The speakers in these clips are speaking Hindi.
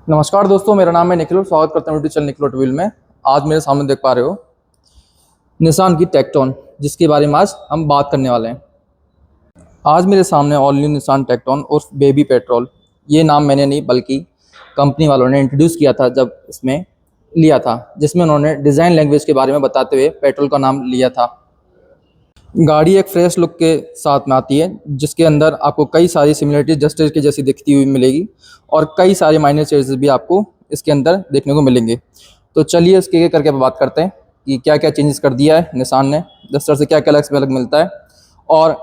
नमस्कार दोस्तों, मेरा नाम है निखिल और स्वागत करता हूँ यूट्यूब चैनल निखिल ऑटोमोबाइल में। आज मेरे सामने देख पा रहे हो निसान की टेक्टोन, जिसके बारे में आज हम बात करने वाले हैं। आज मेरे सामने ऑल न्यू निसान टेक्टोन और बेबी पेट्रोल, ये नाम मैंने नहीं बल्कि कंपनी वालों ने इंट्रोड्यूस किया था जब इसमें लिया था, जिसमें उन्होंने डिज़ाइन लैंग्वेज के बारे में बताते हुए पेट्रोल का नाम लिया था। गाड़ी एक फ्रेश लुक के साथ में आती है, जिसके अंदर आपको कई सारी सिमिलरिटी जस्टिस के जैसी दिखती हुई मिलेगी और कई सारे माइनर चेंजेस भी आपको इसके अंदर देखने को मिलेंगे। तो चलिए इसके एक करके बात करते हैं कि क्या क्या चेंजेस कर दिया है निसान ने, डस्टर से क्या क्या अलग मिलता है और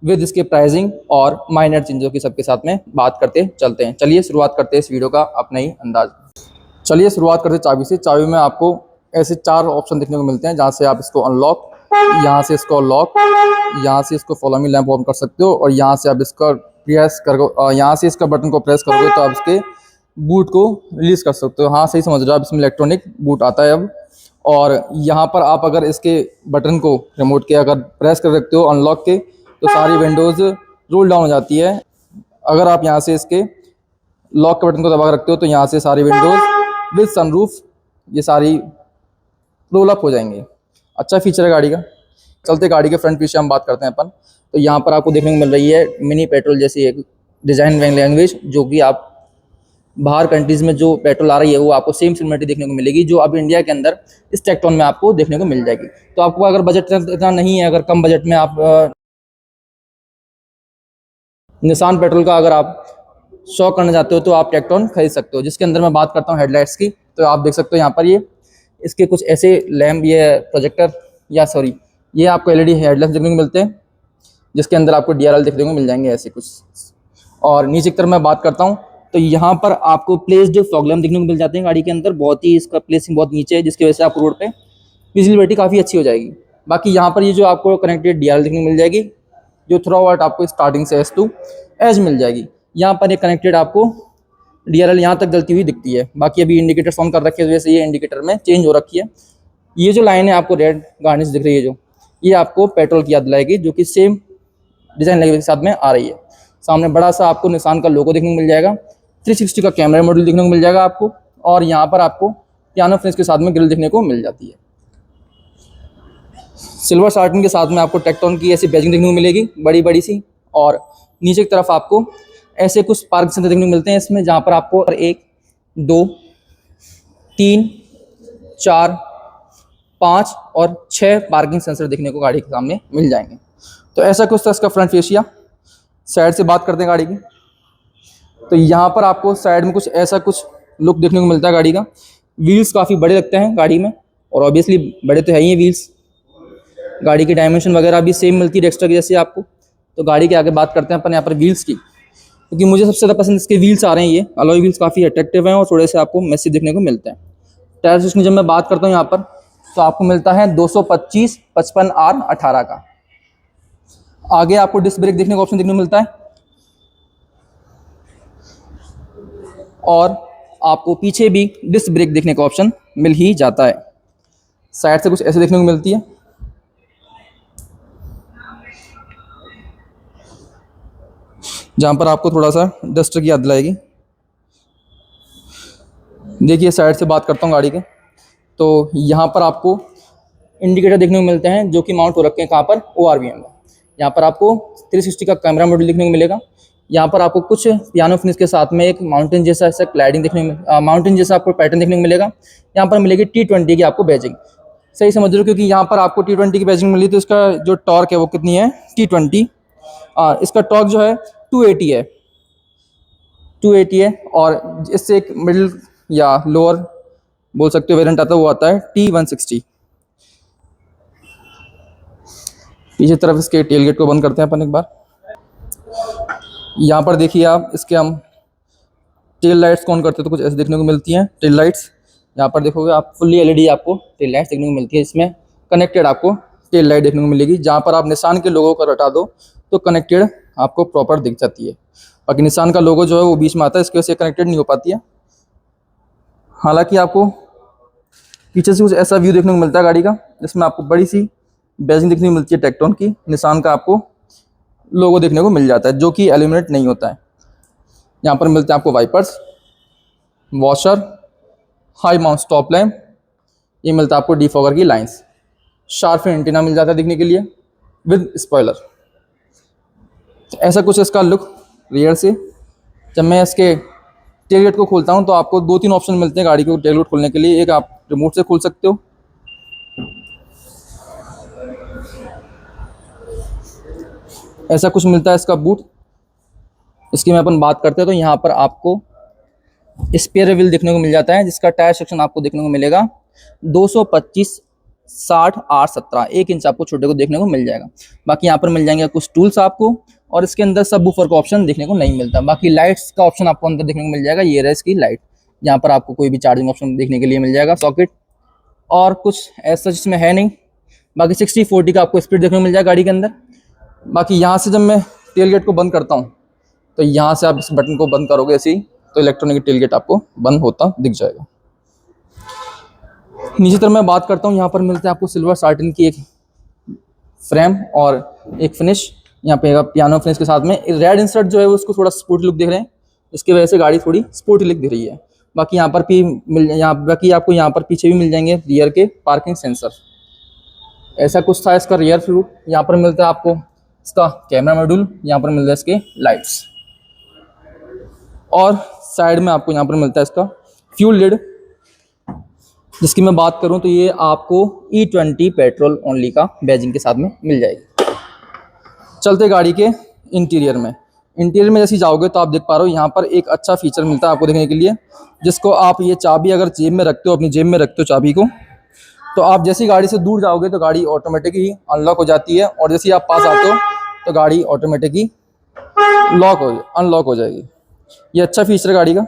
विद इसके प्राइसिंग और माइनर चेंजों की सबके साथ में बात करते चलते हैं। चलिए शुरुआत करते हैं इस वीडियो का अपना ही अंदाज। चलिए शुरुआत करते हैं चाबी से। चाबी में आपको ऐसे 4 ऑप्शन देखने को मिलते हैं, जहाँ से आप इसको अनलॉक, यहाँ से इसको लॉक, यहाँ से इसको फॉलो मी लैंप ऑन कर सकते हो और यहाँ से आप इसका प्रेस करोगे, यहाँ से इसका बटन को प्रेस करोगे तो आप इसके बूट को रिलीज़ कर सकते हो। हाँ, सही समझ रहे हो आप, इसमें इलेक्ट्रॉनिक बूट आता है अब। और यहाँ पर आप अगर इसके बटन को रिमोट के अगर प्रेस कर रखते हो अनलॉक के, तो सारी विंडोज़ रोल डाउन हो जाती है। अगर आप यहाँ से इसके लॉक के बटन को दबा कर रखते हो तो यहाँ से सारी विंडोज़ विद सनरूफ ये सारी रोल अप हो जाएंगे। अच्छा फीचर है गाड़ी का। चलते गाड़ी के फ्रंट पीछे हम बात करते हैं अपन। तो यहाँ पर आपको देखने को मिल रही है मिनी पेट्रोल जैसी एक डिज़ाइन लैंग्वेज, जो कि आप बाहर कंट्रीज़ में जो पेट्रोल आ रही है वो आपको सेम सिमिलरिटी देखने को मिलेगी, जो अब इंडिया के अंदर इस टेक्टोन में आपको देखने को मिल जाएगी। तो आपको अगर बजट इतना नहीं है, अगर कम बजट में आप निसान पेट्रोल का अगर आप शौक करना चाहते हो तो आप टेक्टोन खरीद सकते हो। जिसके अंदर मैं बात करता हूँ हेडलाइट्स की, तो आप देख सकते हो यहाँ पर ये इसके कुछ ऐसे लैम्प, ये प्रोजेक्टर ये आपको एलईडी हेडलाइट्स देखने को मिलते हैं, जिसके अंदर आपको डीआरएल देखने को मिल जाएंगे ऐसे कुछ। और नीचे की तरफ मैं बात करता हूँ तो यहाँ पर आपको प्लेस्ड फॉग लैम्प देखने को मिल जाते हैं गाड़ी के अंदर। बहुत ही इसका प्लेसिंग बहुत नीचे है, जिसकी वजह से आपको रोड पे विजिबिलिटी काफ़ी अच्छी हो जाएगी। बाकी यहाँ पर ये जो आपको कनेक्टेड डीआरएल देखने को मिल जाएगी, जो थ्रू आउट आपको स्टार्टिंग से एस टू एज मिल जाएगी। यहाँ पर एक कनेक्टेड आपको डीआरएल यहाँ तक जलती हुई दिखती है। बाकी अभी इंडिकेटर ऑन कर रखे हैं, वजह से ये इंडिकेटर में चेंज हो रखी है। ये जो लाइन है आपको रेड गार्निश दिख रही है, जो ये आपको पेट्रोल की याद दिलाएगी, जो कि सेम डिज़ाइन लैंग्वेज के साथ में आ रही है। सामने बड़ा सा आपको निसान का लोगो देखने को मिल जाएगा। 360 का कैमरा मॉड्यूल देखने को मिल जाएगा आपको, और यहाँ पर आपको पियानो फिनिश के साथ में ग्रिल देखने को मिल जाती है। सिल्वर शार्टन के साथ में आपको टेक्टोन की ऐसी बैजिंग देखने को मिलेगी बड़ी बड़ी सी। और नीचे की तरफ आपको ऐसे कुछ पार्क सेंसर देखने को मिलते हैं इसमें, जहाँ पर आपको 1 2 3 4 5 और 6 पार्किंग सेंसर देखने को गाड़ी के सामने मिल जाएंगे। तो ऐसा कुछ था इसका फ्रंट फेसिया। साइड से बात करते हैं गाड़ी की, तो यहाँ पर आपको साइड में कुछ ऐसा कुछ लुक देखने को मिलता है गाड़ी का। व्हील्स काफ़ी बड़े लगते हैं गाड़ी में, और ऑब्वियसली बड़े तो है ही व्हील्स। गाड़ी की डायमेंशन वगैरह भी सेम मिलती है डेक्स्टर की जैसे आपको। तो गाड़ी के आगे बात करते हैं अपन यहाँ पर व्हील्स की, क्योंकि मुझे सबसे ज़्यादा पसंद इसके व्हील्स आ रहे हैं। ये अलॉय व्हील्स काफ़ी अट्रैक्टिव हैं और थोड़े से आपको मैसी देखने को मिलते हैं। टायर सिस्टम जब मैं बात करता हूँ यहाँ पर, तो आपको मिलता है 225 55 R 18 का। आगे आपको डिस्क ब्रेक देखने का ऑप्शन देखने को मिलता है, और आपको पीछे भी डिस्क ब्रेक देखने का ऑप्शन मिल ही जाता है। साइड से कुछ ऐसे देखने को मिलती है। जहाँ पर आपको थोड़ा सा डस्टर की याद दिलाएगी। देखिए साइड से बात करता हूँ गाड़ी के, तो यहाँ पर आपको इंडिकेटर देखने को मिलते हैं, जो कि माउंट हो रखे हैं कहाँ पर, ORVM में। यहाँ पर आपको 360 का कैमरा मॉड्यूल देखने को मिलेगा। यहाँ पर आपको कुछ पियानो फिनिश के साथ में एक माउंटेन जैसा ऐसा क्लाइडिंग माउंटेन जैसा आपको पैटर्न देखने को मिलेगा। यहाँ पर मिलेगी T20 की आपको बैजिंग। सही समझ रहे हो, क्योंकि यहाँ पर आपको T20 की बैजिंग मिली, तो इसका जो टॉर्क है वो कितनी है, T20। इसका टॉर्क जो है 280 है, 280 है। और इससे एक मिडिल या लोअर बोल सकते हो वेरिएंट आता है, वो आता है T160। पीछे तरफ इसके टेल गेट को बंद करते हैं अपन एक बार। यहाँ पर देखिए आप, इसके हम टेल लाइट्स को ऑन करते हैं तो कुछ ऐसे देखने को मिलती हैं टेल लाइट्स। यहाँ पर देखोगे आप फुल्ली एलईडी आपको टेल लाइट्स देखने को मिलती है। इसमें कनेक्टेड आपको टेल लाइट देखने को मिलेगी। जहाँ पर आप निसान के लोगों को हटा दो तो कनेक्टेड आपको प्रॉपर दिख जाती है। बाकी निसान का लोगो जो है वो बीच में आता है, इसकी वजह से कनेक्टेड नहीं हो पाती है। हालांकि आपको पीछे से कुछ ऐसा व्यू देखने को मिलता है गाड़ी का, जिसमें आपको बड़ी सी बैजिंग देखने को मिलती है टेक्टोन की। निसान का आपको लोगो देखने को मिल जाता है, जो कि एल्यूमिनेट नहीं होता है। यहाँ पर मिलते हैं आपको wipers. Washer, high mount stop lamp, ये मिलता है आपको डिफॉगर की लाइंस, शार्प एंटीना मिल जाता है देखने के लिए विद स्पॉइलर। ऐसा कुछ इसका लुक रियर से। जब मैं इसके टेलगेट को खोलता हूँ तो आपको 2-3 ऑप्शन मिलते हैं गाड़ी को टेलगेट खोलने के लिए। एक आप रिमोट से खोल सकते हो, ऐसा कुछ मिलता है इसका बूट। इसकी मैं अपन बात करते हैं तो यहाँ पर आपको स्पेयर व्हील देखने को मिल जाता है, जिसका टायर सेक्शन आपको देखने को मिलेगा 225/60/8/17, 1 इंच आपको छोटे को देखने को मिल जाएगा। बाकी यहाँ पर मिल जाएंगे कुछ टूल्स आपको, और इसके अंदर सब वूफर का ऑप्शन देखने को नहीं मिलता। बाकी लाइट्स का ऑप्शन आपको अंदर देखने को मिल जाएगा, ये रहा इसकी लाइट। यहाँ पर आपको कोई भी चार्जिंग ऑप्शन देखने के लिए मिल जाएगा, सॉकेट, और कुछ ऐसा जिसमें है नहीं। बाकी 60/40 का आपको स्पीड देखने को मिल जाएगा गाड़ी के अंदर। बाकी यहाँ से जब मैं टेल गेट को बंद करता हूँ तो यहाँ से आप इस बटन को बंद करोगे ऐसे ही तो इलेक्ट्रॉनिक टेल गेट आपको बंद होता दिख जाएगा। नीचे तरफ मैं बात करता हूँ, यहाँ पर मिलता है आपको सिल्वर साटिन की एक फ्रेम और एक फिनिश, यहाँ पे पियानो फिनिश के साथ में रेड इंसर्ट जो है उसको थोड़ा स्पोर्टी लुक दिख रहे हैं, इसकी वजह से गाड़ी थोड़ी स्पोर्टी लुक दिख रही है। बाकी यहाँ पर भी बाकी आपको यहाँ पर पीछे भी मिल जाएंगे रियर के पार्किंग सेंसर। ऐसा कुछ था इसका रियर व्यू। यहाँ पर मिलता है आपको इसका कैमरा मॉड्यूल, यहाँ पर मिलता है इसके लाइट्स, और साइड में आपको यहाँ पर मिलता है इसका फ्यूल लिड, जिसकी मैं बात करूँ तो ये आपको E20 पेट्रोल ओनली का बैजिंग के साथ में मिल जाएगी। चलते गाड़ी के इंटीरियर में। इंटीरियर में जैसे जाओगे तो आप देख पा रहे हो यहाँ पर एक अच्छा फीचर मिलता है आपको देखने के लिए, जिसको आप ये चाबी अगर जेब में रखते हो, अपनी जेब में रखते हो चाबी को, तो आप जैसी गाड़ी से दूर जाओगे तो गाड़ी ऑटोमेटिक ही अनलॉक हो जाती है, और जैसे आप पास आते हो तो गाड़ी ऑटोमेटिक ही अनलॉक हो जाएगी। ये अच्छा फीचर है गाड़ी का।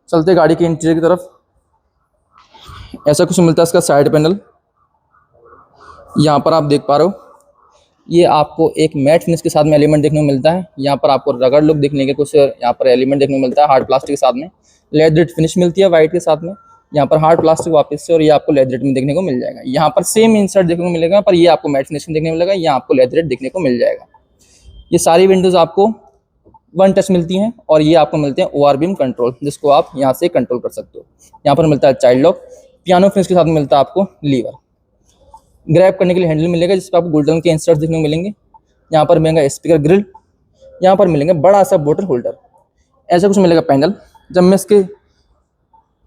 चलते गाड़ी के इंटीरियर की तरफ। ऐसा कुछ मिलता है इसका साइड पैनल, यहाँ पर आप देख पा रहे हो ये आपको एक मैट फिनिश के साथ में एलिमेंट देखने को मिलता है। यहाँ पर आपको रगड़ लुक देखने के कुछ यहाँ पर एलिमेंट देखने को मिलता है, हार्ड प्लास्टिक के साथ में लेदरेट फिनिश मिलती है वाइट के साथ में, यहाँ पर हार्ड प्लास्टिक वापस से, और ये आपको लेदरेट में देखने को मिल जाएगा। यहाँ पर सेम इंसर्ट देखने को मिलेगा, पर ये आपको मैट फिनिश में देखने को मिलेगा, यहाँ आपको लेदरेट देखने को मिल जाएगा। ये सारी विंडोज आपको 1 टच मिलती हैं, और ये आपको मिलते हैं OR बीम कंट्रोल, जिसको आप यहाँ से कंट्रोल कर सकते हो। यहाँ पर मिलता है चाइल्ड लॉक, पियानो फिनिश के साथ मिलता है आपको लीवर, ग्रैब करने के लिए हैंडल मिलेगा, जिस पर आपको गोल्डन के इंसर्ट देखने को मिलेंगे। यहाँ पर मिलेगा स्पीकर ग्रिल, यहाँ पर मिलेंगे बड़ा सा बोतल होल्डर, ऐसा कुछ मिलेगा पैनल। जब मैं इसके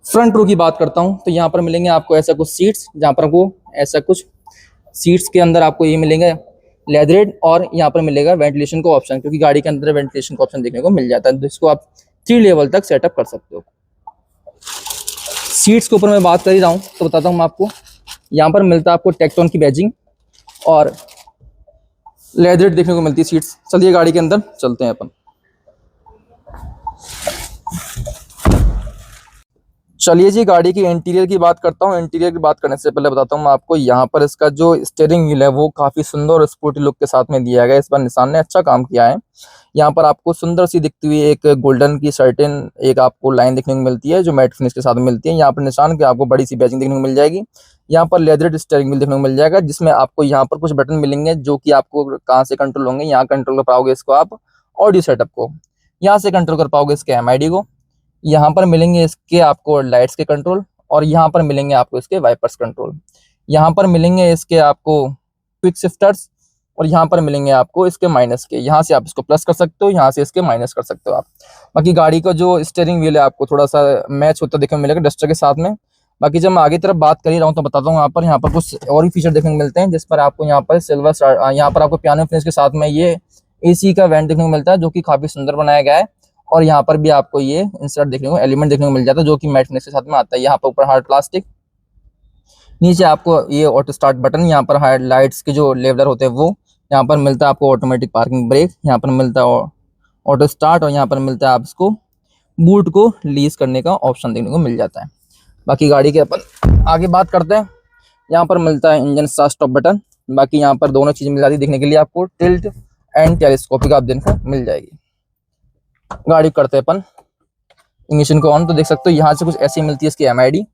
फ्रंट रो की बात करता हूँ तो यहाँ पर मिलेंगे आपको ऐसा कुछ सीट्स, जहाँ पर आपको ऐसा कुछ सीट्स के अंदर आपको ये मिलेंगे लेदरेट, और यहाँ पर मिलेगा वेंटिलेशन का ऑप्शन, क्योंकि गाड़ी के अंदर वेंटिलेशन का ऑप्शन देखने को मिल जाता है, जिसको आप 3 लेवल तक सेटअप कर सकते हो। सीट्स के ऊपर मैं बात कर ही रहा हूँ तो बताता हूँ मैं आपको, यहाँ पर मिलता है आपको टेक्टोन की बैजिंग और लेदरेट देखने को मिलती है सीट्स। चलिए गाड़ी के अंदर चलते हैं अपन। चलिए जी गाड़ी की इंटीरियर की बात करता हूँ। इंटीरियर की बात करने से पहले बताता हूँ मैं आपको, यहाँ पर इसका जो स्टीयरिंग व्हील है वो काफ़ी सुंदर और स्पोर्टी लुक के साथ में दिया गया है। इस बार निसान ने अच्छा काम किया है। यहाँ पर आपको सुंदर सी दिखती हुई एक गोल्डन की सर्टेन एक आपको लाइन देखने को मिलती है, जो मैट फिनिश के साथ मिलती है। यहाँ पर निसान की आपको बड़ी सी बैजिंग देखने को मिल जाएगी। यहाँ पर लेदरेट स्टीयरिंग व्हील देखने को मिल जाएगा, जिसमें आपको यहाँ पर कुछ बटन मिलेंगे जो कि आपको कहाँ से कंट्रोल होंगे। यहाँ कंट्रोल कर पाओगे इसको आप ऑडियो सेटअप को, यहाँ से कंट्रोल कर पाओगे इसके MID को, यहाँ पर मिलेंगे इसके आपको लाइट्स के कंट्रोल, और यहाँ पर मिलेंगे आपको इसके वाइपर्स कंट्रोल। यहाँ पर मिलेंगे इसके आपको क्विक शिफ्टर्स, और यहाँ पर मिलेंगे आपको इसके माइनस के। यहाँ से आप इसको प्लस कर सकते हो, यहाँ से इसके माइनस कर सकते हो आप। बाकी गाड़ी का जो स्टीयरिंग व्हील है आपको थोड़ा सा मैच होता देखने को मिलेगा डस्टर के साथ में। बाकी जब मैं आगे तरफ बात कर ही रहा हूँ तो बताता हूँ, यहाँ पर कुछ और भी फीचर देखने को मिलते हैं, जिस पर आपको यहाँ पर सिल्वर, यहाँ पर आपको पियानो फिनिश के साथ में ये AC का वेंट देखने को मिलता है, जो कि काफी सुंदर बनाया गया है। और यहाँ पर भी आपको ये इंसर्ट देखने को एलिमेंट देखने को मिल जाता है, जो कि मैट फिनिश के साथ में आता है। यहाँ पर ऊपर हार्ड प्लास्टिक, नीचे आपको ये ऑटो स्टार्ट बटन, यहाँ पर हार्ड लाइट्स के जो लेवलर होते हैं वो, यहाँ पर मिलता है आपको ऑटोमेटिक पार्किंग ब्रेक, यहाँ पर मिलता है ऑटो स्टार्ट, और यहाँ पर मिलता है आपको बूट को लीज करने का ऑप्शन देखने को मिल जाता है। बाकी गाड़ी के अपन आगे बात करते हैं। यहाँ पर मिलता है इंजन स्टार्ट स्टॉप बटन। बाकी यहाँ पर दोनों चीज़ मिल जाती है देखने के लिए, आपको टिल्ट एंड टेलीस्कोपिक आप देखने को मिल जाएगी। गाड़ी करते हैं अपन इंग्लिशन को ऑन, तो देख सकते हो यहाँ से कुछ ऐसी मिलती है इसकी MID,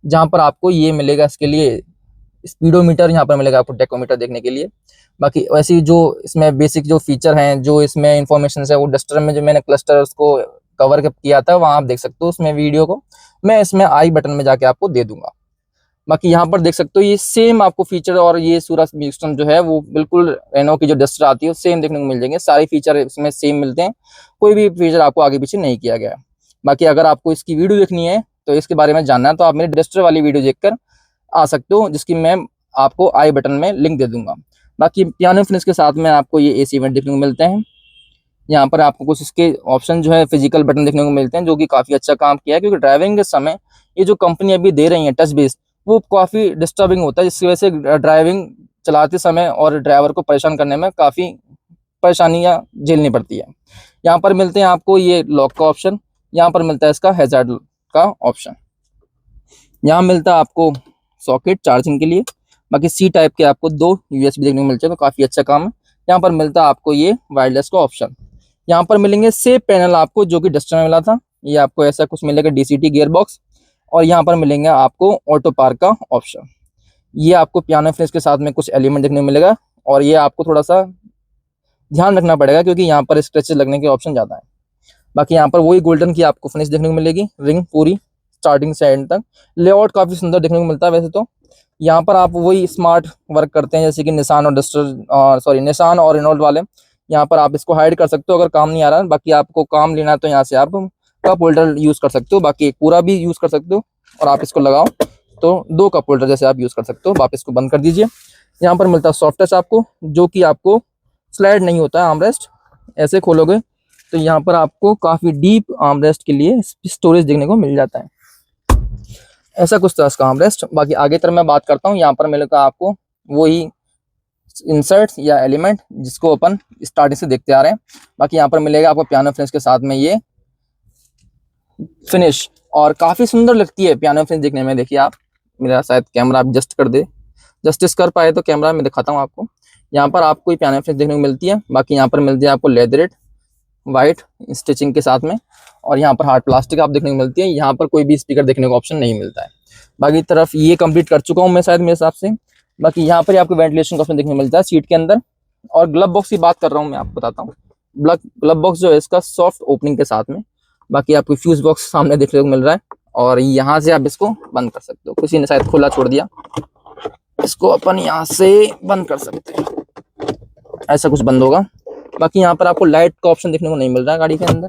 जहाँ पर आपको ये मिलेगा इसके लिए स्पीडोमीटर, यहाँ पर मिलेगा आपको टेकोमीटर देखने के लिए। बाकी वैसी जो इसमें बेसिक जो फीचर हैं, जो इसमें इंफॉर्मेशन है, वो डस्टर में जो मैंने क्लस्टर उसको कवर किया था, वहां आप देख सकते हो उसमें वीडियो को। मैं इसमें आई बटन में जाके आपको दे दूंगा। बाकी यहाँ पर देख सकते हो ये सेम आपको फीचर, और ये सूरज सिस्टम जो है वो बिल्कुल रेनो की जो डस्टर आती है सेम देखने को मिल जाएंगे। सारे फीचर इसमें सेम मिलते हैं, कोई भी फीचर आपको आगे पीछे नहीं किया गया है। बाकी अगर आपको इसकी वीडियो देखनी है तो इसके बारे में जानना है तो आप मेरे डस्टर वाली वीडियो देखकर आ सकते हो, जिसकी मैं आपको आई बटन में लिंक दे दूंगा। बाकी पियानो फिनिश के साथ में आपको ये AC इवेंट देखने को मिलते हैं। यहाँ पर आपको कुछ इसके ऑप्शन जो है फिजिकल बटन देखने को मिलते हैं, जो कि काफ़ी अच्छा काम किया है, क्योंकि ड्राइविंग के समय ये जो कंपनी अभी दे रही है टच बेस, वो काफ़ी डिस्टर्बिंग होता है, जिसकी वजह से ड्राइविंग चलाते समय और ड्राइवर को परेशान करने में काफ़ी परेशानियाँ झेलनी पड़ती है। यहाँ पर मिलते हैं आपको ये लॉक का ऑप्शन, यहाँ पर मिलता है इसका हैजार्ड का ऑप्शन, यहाँ मिलता है आपको सॉकेट चार्जिंग के लिए। बाकी C टाइप के आपको 2 USB देखने को मिलते हैं, तो काफ़ी अच्छा काम है। यहाँ पर मिलता है आपको ये वायरलेस का ऑप्शन। यहाँ पर मिलेंगे सेफ पैनल आपको, जो कि डस्टर में मिला था, ये आपको ऐसा कुछ मिलेगा DCT गियर बॉक्स। और यहाँ पर मिलेंगे आपको ऑटो पार्क का ऑप्शन। ये आपको पियानो फिनिश के साथ में कुछ एलिमेंट देखने को मिलेगा, और ये आपको थोड़ा सा ध्यान रखना पड़ेगा क्योंकि यहाँ पर स्क्रैचेस लगने के ऑप्शन ज़्यादा है। बाकी यहाँ पर वही गोल्डन की आपको फिनिश देखने को मिलेगी, रिंग पूरी स्टार्टिंग से एंड तक। लेआउट काफ़ी सुंदर देखने को मिलता है वैसे तो। यहाँ पर आप वही स्मार्ट वर्क करते हैं जैसे कि निसान और रेनॉल्ट वाले। यहाँ पर आप इसको हाइड कर सकते हो अगर काम नहीं आ रहा है। बाकी आपको काम लेना है तो यहाँ से आप कप होल्डर यूज़ कर सकते हो, बाकी एक पूरा भी यूज़ कर सकते हो, और आप इसको लगाओ तो 2 कप होल्डर जैसे आप यूज़ कर सकते हो। वापस इसको बंद कर दीजिए। यहाँ पर मिलता है सॉफ्ट टच आपको, जो कि आपको स्लाइड नहीं होता है। आर्मरेस्ट ऐसे खोलोगे तो यहाँ पर आपको काफ़ी डीप आर्मरेस्ट के लिए स्टोरेज देखने को मिल जाता है। ऐसा कुछ था इसका आर्मरेस्ट। बाकी आगे तरफ मैं बात करता हूँ, यहाँ पर मिलेगा आपको वही इंसर्ट या एलिमेंट जिसको अपन स्टार्टिंग से देखते आ रहे हैं। बाकी यहाँ पर मिलेगा आपको पियानो फिनिश के साथ में ये फिनिश, और काफ़ी सुंदर लगती है पियानो फिनिश देखने में। देखिए आप, मेरा शायद कैमरा आप जस्टिस कर पाए तो कैमरा में दिखाता हूँ आपको। यहाँ पर आपको पियानो फिनिश देखने को मिलती है। बाकी यहाँ पर मिलती है आपको लेदरेट वाइट स्टिचिंग के साथ में, और यहाँ पर हार्ड प्लास्टिक आप देखने को मिलती है। यहाँ पर कोई भी स्पीकर देखने को ऑप्शन नहीं मिलता है। बाकी तरफ ये कंप्लीट कर चुका हूँ मैं शायद मेरे हिसाब से। बाकी यहाँ पर आपको वेंटिलेशन का ऑप्शन देखने को मिलता है सीट के अंदर। और ग्लव बॉक्स की बात कर रहा हूँ मैं, आपको बताता हूँ। ग्लव बॉक्स जो है इसका सॉफ्ट ओपनिंग के साथ में। बाकी आपको फ्यूज बॉक्स सामने देखने को मिल रहा है, और यहाँ से आप इसको बंद कर सकते हो। किसी ने शायद खुला छोड़ दिया, इसको अपन यहाँ से बंद कर सकते हैं, ऐसा कुछ बंद होगा। बाकी यहाँ पर आपको लाइट का ऑप्शन देखने को नहीं मिल रहा है गाड़ी के अंदर।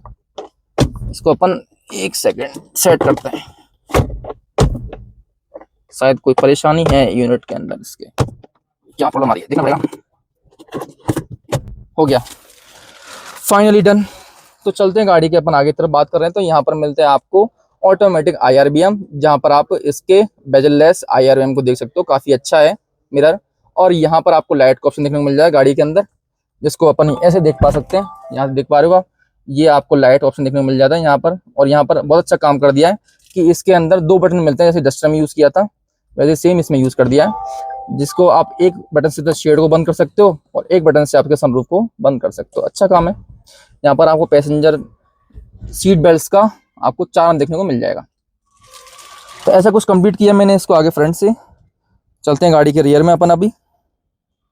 इसको अपन 1 सेकेंड सेट करते हैं, शायद कोई परेशानी है यूनिट के अंदर, इसके क्या प्रॉब्लम आ रही है देखना पड़ेगा। हो गया, फाइनली डन। तो चलते हैं गाड़ी के अपन आगे तरफ बात कर रहे हैं। तो यहाँ पर मिलते हैं आपको ऑटोमेटिक IRBM, जहाँ पर आप इसके बेजललेस IRBM को देख सकते हो, काफ़ी अच्छा है मिरर। और यहाँ पर आपको लाइट का ऑप्शन देखने को मिल जाएगा गाड़ी के अंदर, जिसको अपन ऐसे देख पा सकते हैं। यहाँ से देख पा रहे हो आप, ये आपको लाइट ऑप्शन देखने को मिल जाता है यहाँ पर। और यहाँ पर बहुत अच्छा काम कर दिया है कि इसके अंदर 2 बटन मिलते हैं, जैसे डस्टर में यूज़ किया था वैसे सेम इसमें यूज़ कर दिया है, जिसको आप एक बटन से शेड को बंद कर सकते हो और एक बटन से आपके सनरूफ को बंद कर सकते हो। अच्छा काम है। यहाँ पर आपको पैसेंजर सीट बेल्ट का आपको 4 नंबर देखने को मिल जाएगा। तो ऐसा कुछ कंप्लीट किया मैंने इसको आगे फ्रंट से। चलते हैं गाड़ी के रियर में अपन अभी।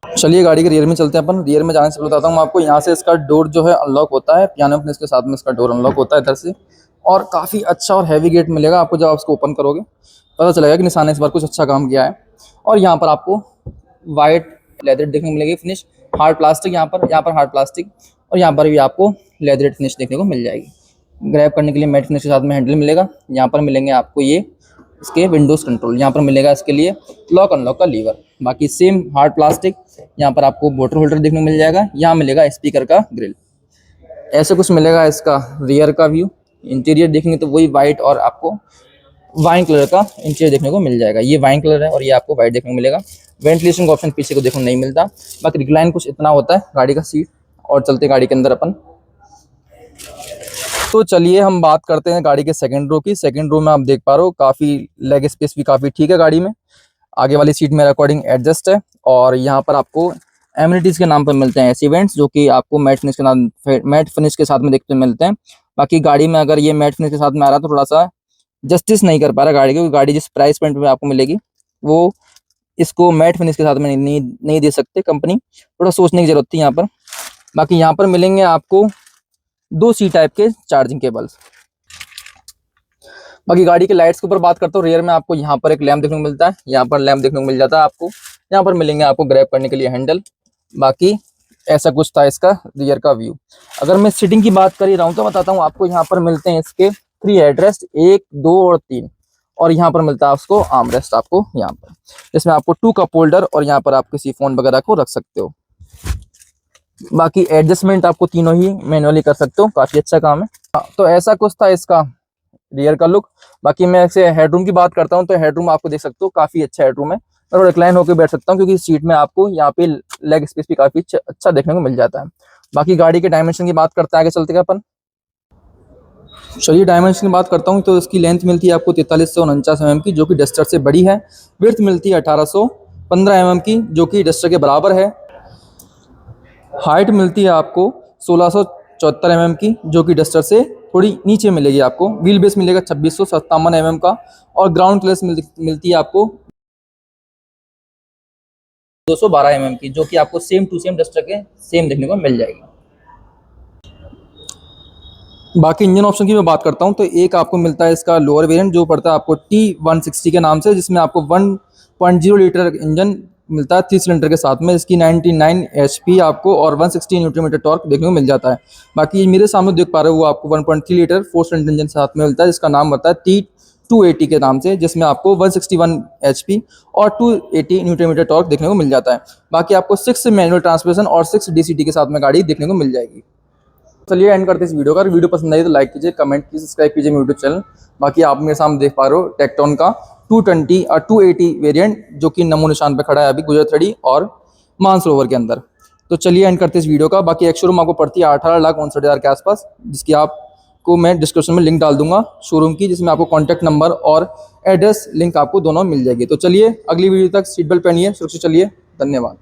चलिए गाड़ी के रियर में चलते हैं अपन। रियर में जाने से बताता हूँ आपको, यहाँ से इसका डोर जो है अनलॉक होता है, पियानो फिनिश के साथ में इसका डोर अनलॉक होता है इधर से। और काफ़ी अच्छा और हैवी गेट मिलेगा आपको, जब आप इसको ओपन करोगे पता चलेगा कि निशान ने इस बार कुछ अच्छा काम किया है। और यहाँ पर आपको वाइट लेदर देखने को मिलेगी फिनिश, हार्ड प्लास्टिक यहाँ पर हार्ड प्लास्टिक, और यहाँ पर भी आपको लेदर फिनिश देखने को मिल जाएगी। ग्रैब करने के लिए मैट फिनिश के साथ में हैंडल मिलेगा। यहाँ पर मिलेंगे आपको ये इसके विंडोज़ कंट्रोल, यहाँ पर मिलेगा इसके लिए लॉक अनलॉक का लीवर। बाकी सेम हार्ड प्लास्टिक। यहाँ पर आपको वाटर होल्डर देखने को मिल जाएगा। यहाँ मिलेगा स्पीकर का ग्रिल। ऐसे कुछ मिलेगा इसका रियर का व्यू। इंटीरियर देखेंगे तो वही वाइट और आपको वाइन कलर का इंटीरियर देखने को मिल जाएगा। ये वाइन कलर है और ये आपको वाइट देखने को मिलेगा। वेंटिलेशन का ऑप्शन पीछे को देखने को नहीं मिलता। बाकी रिक्लाइन कुछ इतना होता है गाड़ी का सीट। और चलते गाड़ी के अंदर अपन। तो चलिए हम बात करते हैं गाड़ी के सेकंड रो की। सेकंड रो में आप देख पा रहे हो काफ़ी लेग स्पेस भी काफ़ी ठीक है गाड़ी में। आगे वाली सीट मेरे अकॉर्डिंग एडजस्ट है। और यहाँ पर आपको एमिनिटीज़ के नाम पर मिलते हैं ऐसे इवेंट्स, जो कि आपको मैट फिनिश के साथ में देखते मिलते हैं। बाकी गाड़ी में अगर ये मैट फिनिश के साथ में आ रहा है तो थोड़ा सा जस्टिस नहीं कर पा रहा गाड़ी, क्योंकि गाड़ी जिस प्राइस पॉइंट में आपको मिलेगी वो इसको मैट फिनिश के साथ में नहीं दे सकते कंपनी। थोड़ा सोचने की जरूरत थी यहाँ पर। बाकी यहाँ पर मिलेंगे आपको दो सी टाइप के चार्जिंग केबल्स। बाकी गाड़ी के लाइट्स के ऊपर बात करता हूँ, रियर में आपको यहाँ पर एक लैंप देखने को मिलता है, यहाँ पर लैंप देखने को मिल जाता है आपको, यहाँ पर मिलेंगे आपको ग्रैब करने के लिए हैंडल। बाकी ऐसा कुछ था इसका रियर का व्यू। अगर मैं सीटिंग की बात कर ही रहा हूँ तो बताता हूँ आपको, यहाँ पर मिलते हैं इसके 3 हेडरेस्ट, 1, 2 और 3, और यहाँ पर मिलता है आपको आर्मरेस्ट आपको यहाँ पर, जिसमें आपको 2 कप होल्डर और यहाँ पर आप किसी फोन वगैरह को रख सकते हो। बाकी एडजस्टमेंट आपको तीनों ही मैनुअली कर सकते हो, काफी अच्छा काम है। तो ऐसा कुछ था इसका रियर का लुक। बाकी मैं ऐसे हेडरूम की बात करता हूँ तो हेडरूम आपको देख सकते हो, काफी अच्छा हेडरूम है। मैं रिक्लाइन होकर बैठ सकता हूँ क्योंकि सीट में आपको यहाँ पे लेग स्पेस भी काफी अच्छा देखने को मिल जाता है। बाकी गाड़ी के डायमेंशन की बात करते हैं आगे चलते हैं अपन। चलिए डायमेंशन की बात करता हूँ तो इसकी लेंथ मिलती है आपको 43 से 49 mm की, जो कि डस्टर से बड़ी है। विड्थ मिलती है 1815 mm की, जो कि डस्टर के बराबर है। हाइट मिलती है आपको 1674 mm की, जो कि डस्टर से थोड़ी नीचे मिलेगी आपको। व्हील बेस मिलेगा 2657 mm का, और ग्राउंड क्लियरेंस मिलती है आपको 212 mm की, जो कि आपको सेम टू सेम डस्टर के सेम देखने को मिल जाएगी। बाकी इंजन ऑप्शन की मैं बात करता हूं तो एक आपको मिलता है इसका लोअर वेरिएंट जो पड़ता है आपको T160 के नाम से, जिसमें आपको 1.0 लीटर इंजन मिलता है 3 सिलेंडर के साथ में। इसकी 99 HP आपको और 160 न्यूटन मीटर टॉर्क देखने को मिल जाता है। बाकी मेरे सामने देख पा रहे हो वो आपको 1.3 लीटर 4 सिलेंडर इंजन साथ में मिलता है, जिसका नाम होता है T280 के नाम से, जिसमें आपको 161 HP और 280 न्यूटन मीटर टॉर्क देखने को मिल जाता है। बाकी आपको 6 मैनुअल ट्रांसमिशन और 6 DCT के साथ में गाड़ी देखने को मिल जाएगी। चलिए एंड करते हैं इस वीडियो का। वीडियो पसंद आई तो लाइक कीजिए, कमेंट कीजिए, सब्सक्राइब कीजिए मेरे यूट्यूब चैनल। बाकी आप मेरे सामने देख पा रहे हो टेक्टोन का 220 और 280 वेरिएंट, जो कि नमो निशान पे खड़ा है अभी गुजरात और मानसरोवर के अंदर। तो चलिए एंड करते हैं इस वीडियो का। बाकी एक शोरूम आपको पड़ती है 18,59,000 के आसपास, जिसकी आपको मैं डिस्क्रिप्शन में लिंक डाल दूंगा शोरूम की, जिसमें आपको कॉन्टैक्ट नंबर और एड्रेस लिंक आपको दोनों मिल जाएगी। तो चलिए अगली वीडियो तक सीट बेल्ट पहनिए, सुरक्षित चलिए। धन्यवाद।